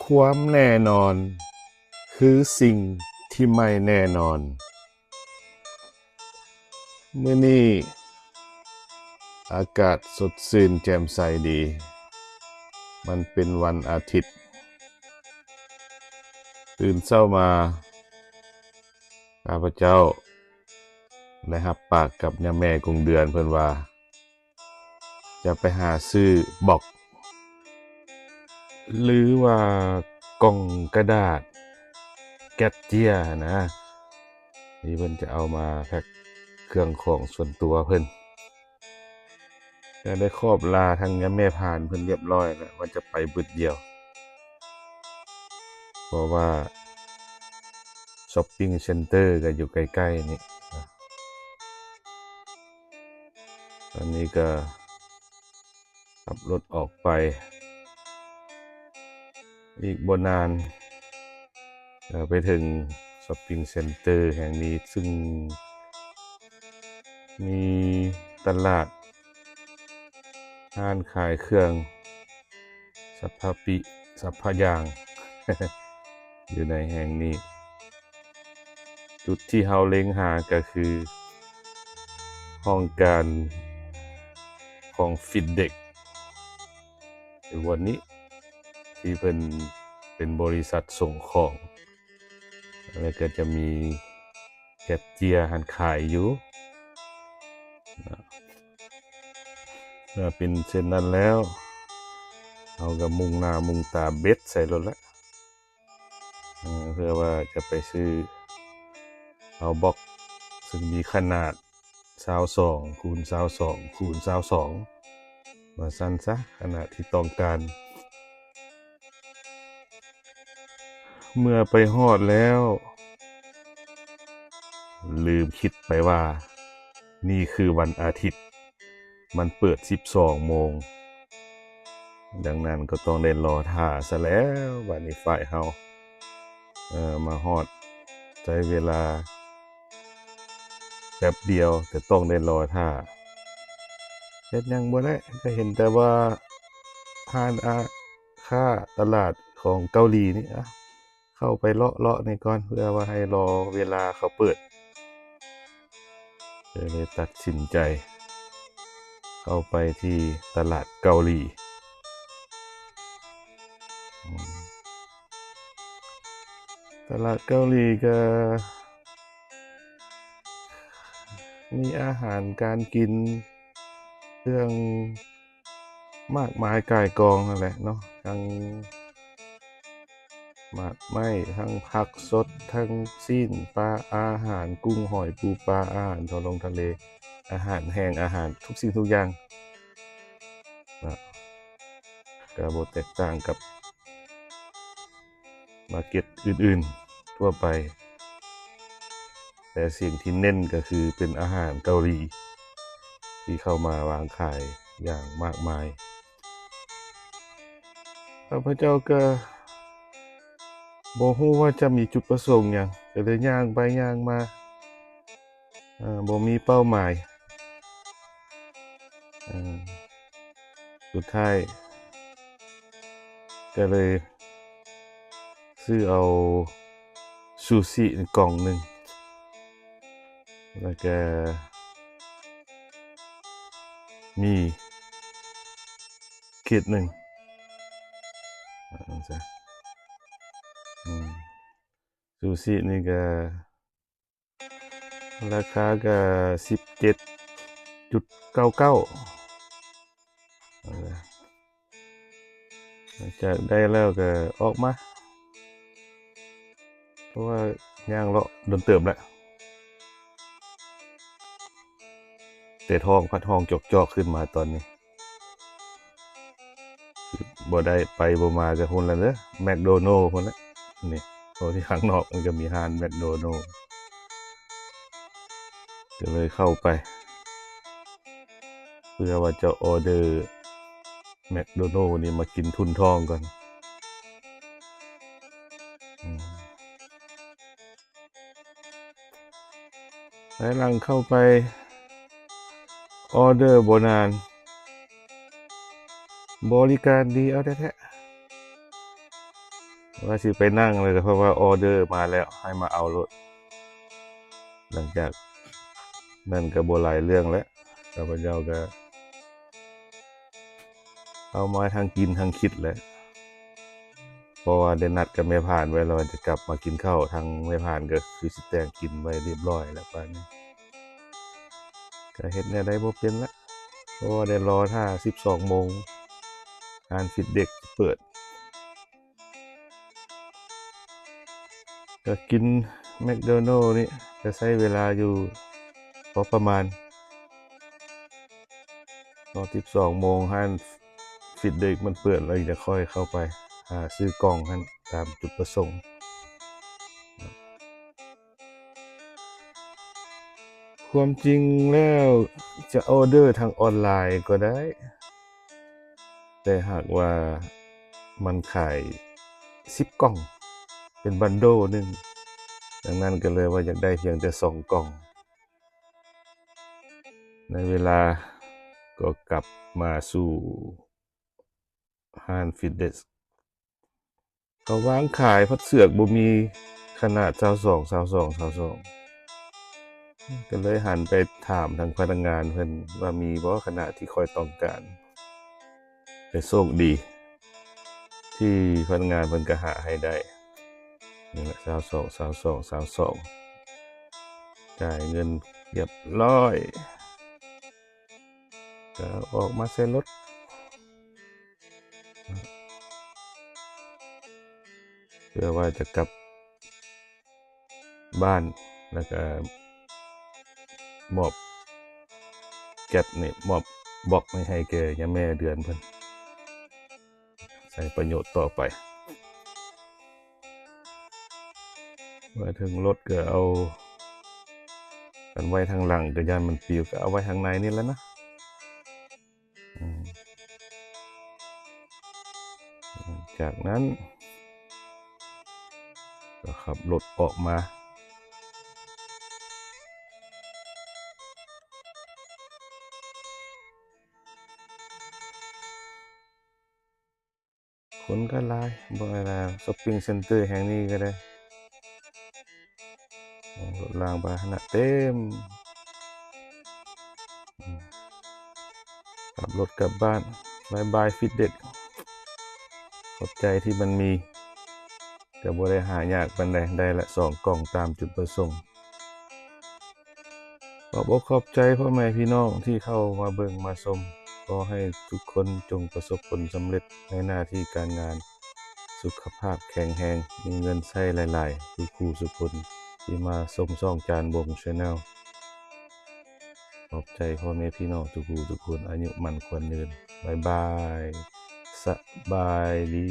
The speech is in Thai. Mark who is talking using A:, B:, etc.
A: ความแน่นอนคือสิ่งที่ไม่แน่นอนมื้อนี้อากาศสดชื่นแจ่มใสดีมันเป็นวันอาทิตย์ตื่นเช้ามาข้าพเจ้าได้รับปากกับย่าแม่คงเดือนเพิ่นว่าจะไปหาซื้อบ็อกหรือว่ากล่องกระดาษแก๊สเจียนะที่เพิ่นจะเอามาแพ็คเครื่องของส่วนตัวเพิ่นก็ได้ครอบลาทางย่าแม่ผ่านเพิ่นเรียบร้อยแล้วว่าจะไปบึดเดียวเพราะว่าช้อปปิงเซ็นเตอร์ก็อยู่ใกล้ๆนี่ตอนนี้ก็ขับรถออกไปอีกบ่นานไปถึงช้อปปิงเซ็นเตอร์แห่งนี้ซึ่งมีตลาดร้านขายเครื่องสัพพอย่าง อยู่ในแห่งนี้จุดที่เฮาเล็งหาก็คือห้องการของฟิตเด็กในวันนี้ที่เป็นบริษัทส่งของแล้วก็จะมีแคชเชียร์หันขายอยู่เมื่อเป็นเช่นนั้นแล้วเราก็มุ่งหน้ามุ่งตาเบ็ดใส่รถแล้วเพื่อว่าจะไปซื้อเอาบ็อกซึ่งมีขนาด22คูณ22คูณ22ว่าสั้นซะขนาดที่ต้องการเมื่อไปฮอดแล้วลืมคิดไปว่านี่คือวันอาทิตย์มันเปิด12 โมงดังนั้นก็ต้องได้รอท่าซะแล้ววันนี้ฝ่ายเฮามาฮอดใช้เวลาแป๊บเดียวแต่ต้องได้รอท่าเฮ็ดหยังบ่ได้ก็เห็นแต่ว่าร้านค้าตลาดของเกาหลีนี่เข้าไปเลาะๆนี่ก่อนเพื่อว่าให้รอเวลาเขาเปิดก็เลยตัดสินใจเข้าไปที่ตลาดเกาหลีตลาดเกาหลีก็มีอาหารการกินเครื่องมากมายก่ายกองนั่นแหละเนาะทั้งหมากไม้ทั้งผักสดทั้งสิ้นปลาอาหารกุ้งหอยปูปลาอาหารทะเลอาหารแห้งอาหารทุกสิ่งทุกอย่างนะก็บ่แตกต่างกับมาร์เก็ตอื่นๆทั่วไปแต่สิ่งที่เน้นก็คือเป็นอาหารเกาหลีที่เข้ามาวางขายอย่างมากมายข้าพเจ้าก็บ่ฮู้ว่าจะมีจุดประสงค์หยังก็เลยย่างไปย่างมาบ่มีเป้าหมายสุดท้ายก็เลยซื้อเอาซูชิกล่องหนึ่งแล้วก็มีเขียดหนึ่งซะซูชินี่ก็ราคาก็17.99หลังจากได้แล้วก็ออกมาเพราะว่าย่างเลาะโดนเติมแล้วแต่ท้องพัดท้องจอกๆขึ้นมาตอนนี้บ่ได้ไปบ่มาก็พุ่นแล้วเด้อแมคโดนัลด์พุ่นละนี่เพราะที่ข้างนอกมันก็มีร้านแมคโดนัลด์ก็เลยเข้าไปเพื่อว่าจะออเดอร์แมคโดนัลด์นี่มากินทุนท้องก่อนแล้วหลังเข้าไปออเดอร์บ่นานบริการดีเอาแท้ ว่าสิไปนั่งเลยเพราะว่าออเดอร์มาแล้วให้มาเอารถหลังจากนั่นก็บ่หลายเรื่องแล้วข้าพเจ้าก็เอามาทางกินทางคิดแหละเพราะว่าได้นัดกับแม่ผ่านไว้เราจะกลับมากินข้าวทางแม่ผ่านก็คือสิแต่งกินไว้เรียบร้อยแล้วป่านนี้ก็เฮ็ดแนวใดบ่เป็นละเพราะว่าได้รอท่า12 โมงงานฟิตเด็กเปิดก็กินแมคโดนัลด์นี่ก็ใช้เวลาอยู่พอประมาณรอ12 โมงห้านฟิตเด็กมันเปิดแล้วจะค่อยเข้าไปหาซื้อกล่องหั้นตามจุดประสงค์ความจริงแล้วจะออเดอร์ทางออนไลน์ก็ได้แต่หากว่ามันขาย10 กล่องเป็นบันโดหนึ่งดังนั้นก็เลยว่าอยากได้เพียงแต่2 กล่องในเวลาก็กลับมาสู่ห้านฟิตเนสเขาวางขายพัดเสือกบ่มีขนาด22 ก็เลยหันไปถามทางพนักงานเพิ่นว่ามีบ่ขนาดที่ข้อยต้องการแต่โชคดีที่พนักงานเพิ่นก็หาให้ได้นี่แหละ22จ่ายเงินเรียบร้อยก็ออกมาใส่รถเพื่อว่าจะกลับบ้านแล้วก็มอบแก๊สนี่มอบบล็อกให้แก่ย่าแม่เดือนเพิ่นใช้ประโยชน์ต่อไปมาถึงรถก็เอากันไว้ทางหลังก็ย่านมันปลิวก็เอาไว้ทางในนี่แหล้วนะจากนั้นก็ขับรถออกมาคนก็หลายบ่ว่าช้อปปิงเซ็นเตอร์แห่งนี้ก็ได้รถรางพาหนะเต็มขับรถกลับบ้านบ๊ายบายฟิตเด็ดขอบใจที่มันมีก็บ่ได้หายากปานใดได้ละ2 กล่องตามจุดประสงค์ขอบอกขอบใจพ่อแม่พี่น้องที่เข้ามาเบิ่งมาชมขอให้ทุกคนจงประสบผลสำเร็จในหน้าที่การงานสุขภาพแข็งแรงมีเงินใช้หลายๆทุกคู่ทุกคนที่มาชมช่องจานบ่ง Channel ขอบใจพ่อแม่พี่น้องทุกคู่ทุกคนอายุมั่นขวัญยืนบ๊ายบายสบายดี